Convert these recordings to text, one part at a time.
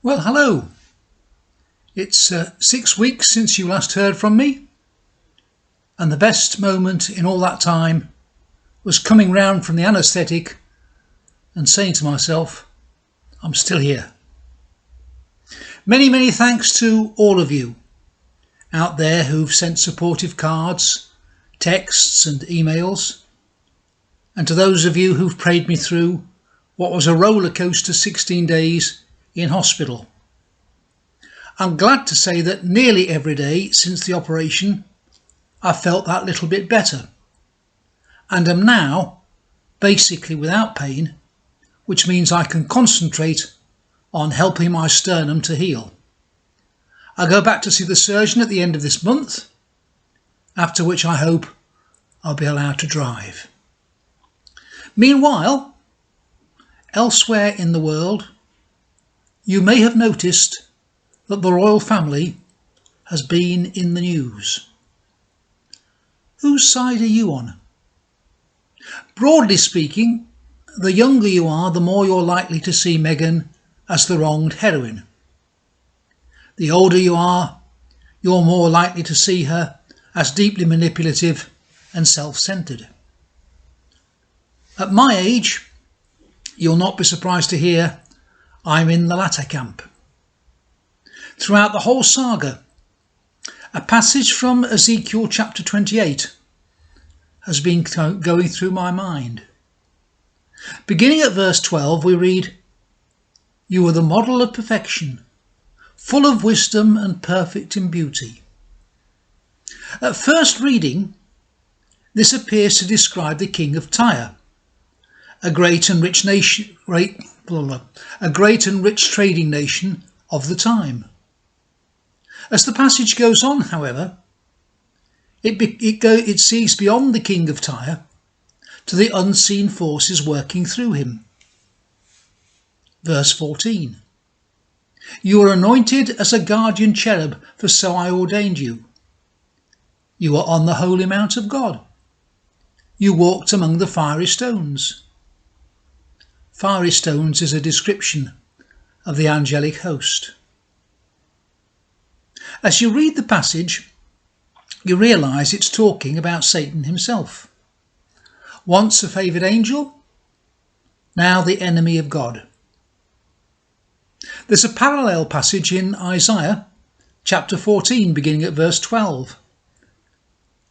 Well, hello. It's 6 weeks since you last heard from me, and the best moment in all that time was coming round from the anaesthetic and saying to myself, I'm still here. Many thanks to all of you out there who've sent supportive cards, texts and emails, and to those of you who've prayed me through what was a roller coaster 16 days in hospital. I'm glad to say that nearly every day since the operation I've felt that little bit better and am now basically without pain, which means I can concentrate on helping my sternum to heal. I'll go back to see the surgeon at the end of this month, after which I hope I'll be allowed to drive. Meanwhile, elsewhere in the world, you may have noticed that the royal family has been in the news. Whose side are you on? Broadly speaking, the younger you are, the more you're likely to see Meghan as the wronged heroine. The older you are, you're more likely to see her as deeply manipulative and self-centred. At my age, you'll not be surprised to hear I'm in the latter camp. Throughout the whole saga, a passage from Ezekiel chapter 28 has been going through my mind. Beginning at verse 12, we read, "You are the model of perfection, full of wisdom and perfect in beauty." At first reading, this appears to describe the king of Tyre, a great and rich trading nation of the time. As the passage goes on, however, it sees beyond the king of Tyre to the unseen forces working through him. Verse 14, "You are anointed as a guardian cherub, for so I ordained you. You are on the holy mount of God. You walked among the fiery stones." Fiery stones is a description of the angelic host. As you read the passage, you realise it's talking about Satan himself. Once a favoured angel, now the enemy of God. There's a parallel passage in Isaiah chapter 14, beginning at verse 12,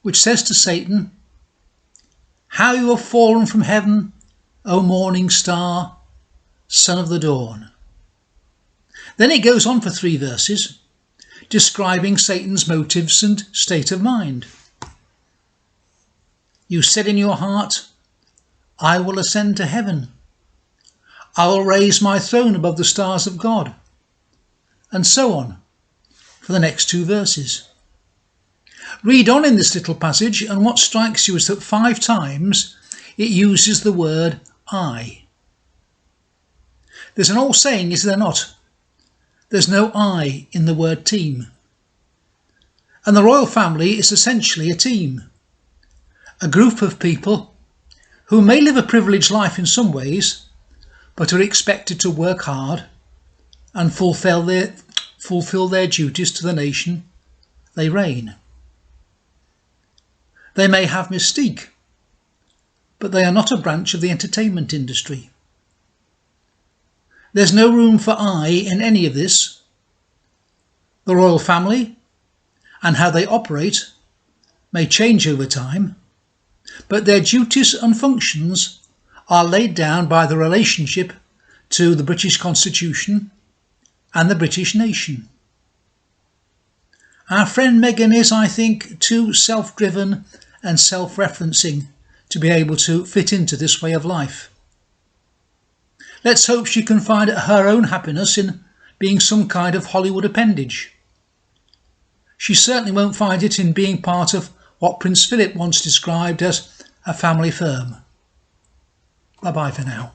which says to Satan, "How you have fallen from heaven, O morning star, son of the dawn." Then it goes on for 3 verses, describing Satan's motives and state of mind. "You said in your heart, I will ascend to heaven. I will raise my throne above the stars of God." And so on for the next 2 verses. Read on in this little passage, and what strikes you is that 5 times it uses the word I. There's an old saying, is there not? There's no I in the word team. And the royal family is essentially a team. A group of people who may live a privileged life in some ways, but are expected to work hard and fulfill their duties to the nation they reign. They may have mystique, but they are not a branch of the entertainment industry. There's no room for I in any of this. The royal family and how they operate may change over time, but their duties and functions are laid down by the relationship to the British Constitution and the British nation. Our friend Meghan is, I think, too self-driven and self-referencing to be able to fit into this way of life. Let's hope she can find her own happiness in being some kind of Hollywood appendage. She certainly won't find it in being part of what Prince Philip once described as a family firm. Bye-bye for now.